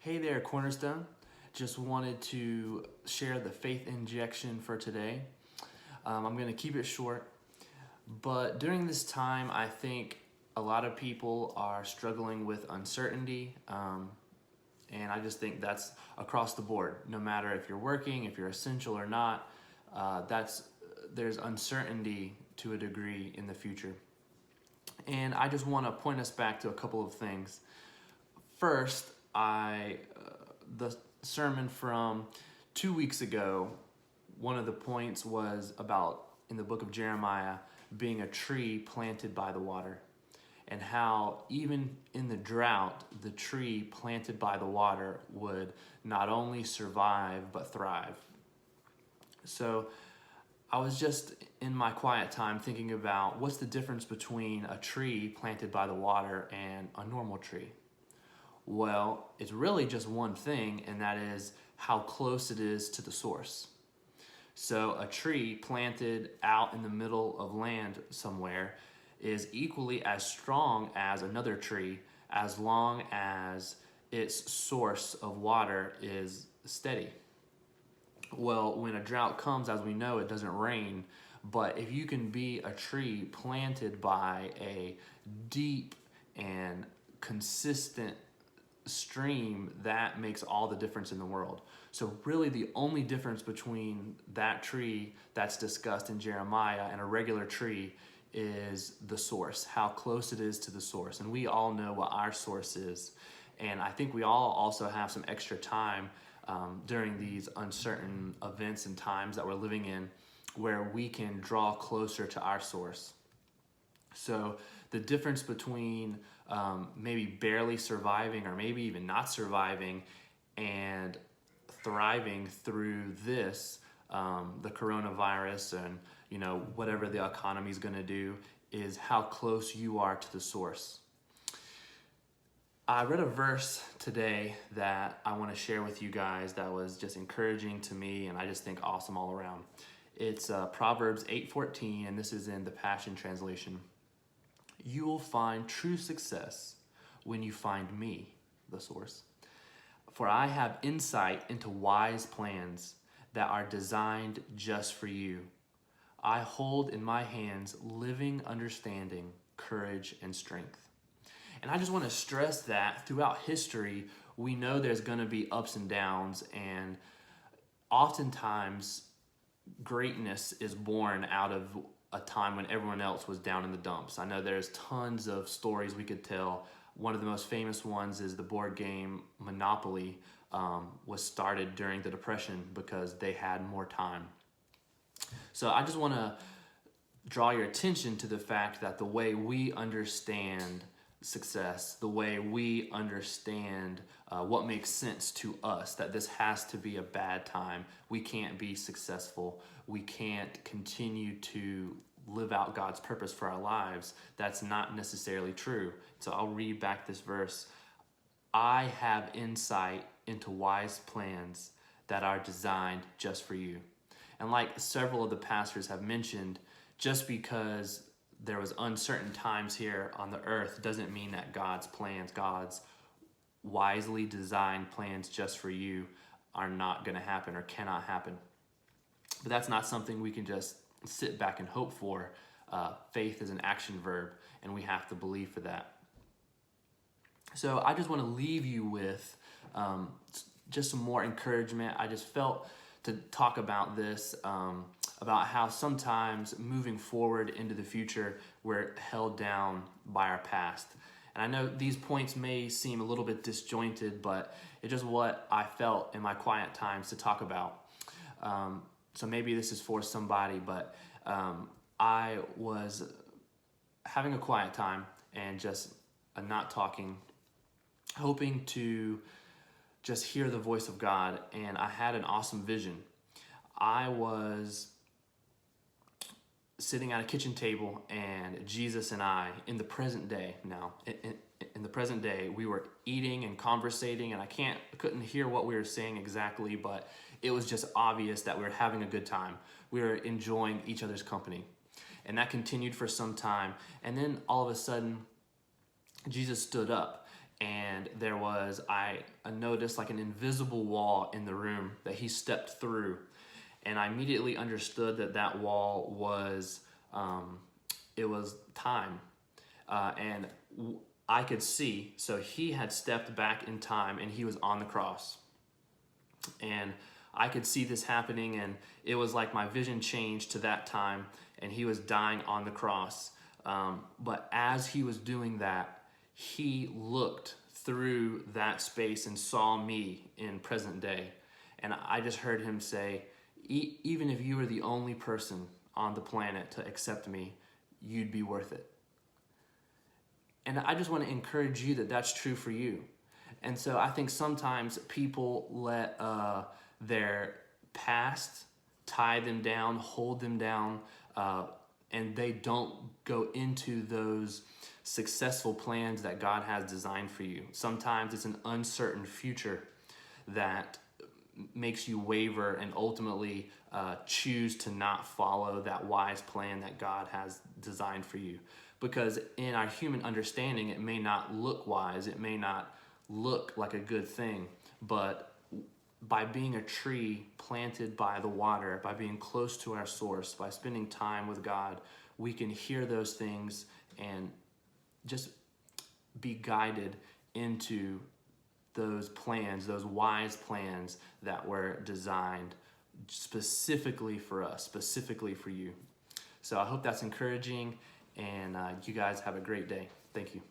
Hey there, Cornerstone. Just wanted to share the faith injection for today. I'm going to keep it short, but during this time, I think a lot of people are struggling with uncertainty, and I just think that's across the board. No matter if you're working, if you're essential or not, there's uncertainty to a degree in the future. And I just want to point us back to a couple of things. First, the sermon from 2 weeks ago, one of the points was about in the book of Jeremiah being a tree planted by the water, and how even in the drought, the tree planted by the water would not only survive but thrive. So I was just in my quiet time thinking about what's the difference between a tree planted by the water and a normal tree. Well, it's really just one thing, and that is how close it is to the source. So a tree planted out in the middle of land somewhere is equally as strong as another tree as long as its source of water is steady. Well, when a drought comes, as we know, it doesn't rain, but if you can be a tree planted by a deep and consistent stream, that makes all the difference in the world. So really the only difference between that tree that's discussed in Jeremiah and a regular tree is the source, how close it is to the source. And we all know what our source is. And I think we all also have some extra time during these uncertain events and times that we're living in where we can draw closer to our source. So the difference between maybe barely surviving or maybe even not surviving and thriving through this, the coronavirus and whatever the economy is going to do, is how close you are to the source. I read a verse today that I want to share with you guys that was just encouraging to me and I just think awesome all around. It's Proverbs 8:14, and this is in the Passion Translation. You will find true success when you find me, the source. For I have insight into wise plans that are designed just for you. I hold in my hands living understanding, courage, and strength. And I just want to stress that throughout history, we know there's going to be ups and downs, and oftentimes greatness is born out of a time when everyone else was down in the dumps. I know there's tons of stories we could tell. One of the most famous ones is the board game Monopoly was started during the Depression because they had more time. So I just want to draw your attention to the fact that the way we understand success, the way we understand what makes sense to us, that this has to be a bad time. We can't be successful. We can't continue to live out God's purpose for our lives. That's not necessarily true. So I'll read back this verse. I have insight into wise plans that are designed just for you. And like several of the pastors have mentioned, just because there was uncertain times here on the earth doesn't mean that God's plans, God's wisely designed plans just for you are not going to happen or cannot happen. But that's not something we can just sit back and hope for. Faith is an action verb, and we have to believe for that. So I just want to leave you with just some more encouragement. I just felt to talk about this, about how sometimes moving forward into the future, we're held down by our past. And I know these points may seem a little bit disjointed, but it's just what I felt in my quiet times to talk about. So maybe this is for somebody, but I was having a quiet time and just not talking, hoping to just hear the voice of God, and I had an awesome vision. I was sitting at a kitchen table, and Jesus and I, in the present day now, in the present day, we were eating and conversating, and I couldn't hear what we were saying exactly, but it was just obvious that we were having a good time. We were enjoying each other's company. And that continued for some time. And then all of a sudden, Jesus stood up, and there was, I noticed like an invisible wall in the room that he stepped through. And I immediately understood that that wall was, it was time. And I could see, so he had stepped back in time and he was on the cross. And I could see this happening, and it was like my vision changed to that time, and he was dying on the cross. But as he was doing that, he looked through that space and saw me in present day. And I just heard him say, even if you were the only person on the planet to accept me, you'd be worth it. And I just want to encourage you that that's true for you. And so I think sometimes people let their past tie them down, hold them down, and they don't go into those successful plans that God has designed for you. Sometimes it's an uncertain future that makes you waver and ultimately choose to not follow that wise plan that God has designed for you. Because in our human understanding, it may not look wise, it may not look like a good thing, but by being a tree planted by the water, by being close to our source, by spending time with God, we can hear those things and just be guided into those plans, those wise plans that were designed specifically for us, specifically for you. So I hope that's encouraging, and you guys have a great day. Thank you.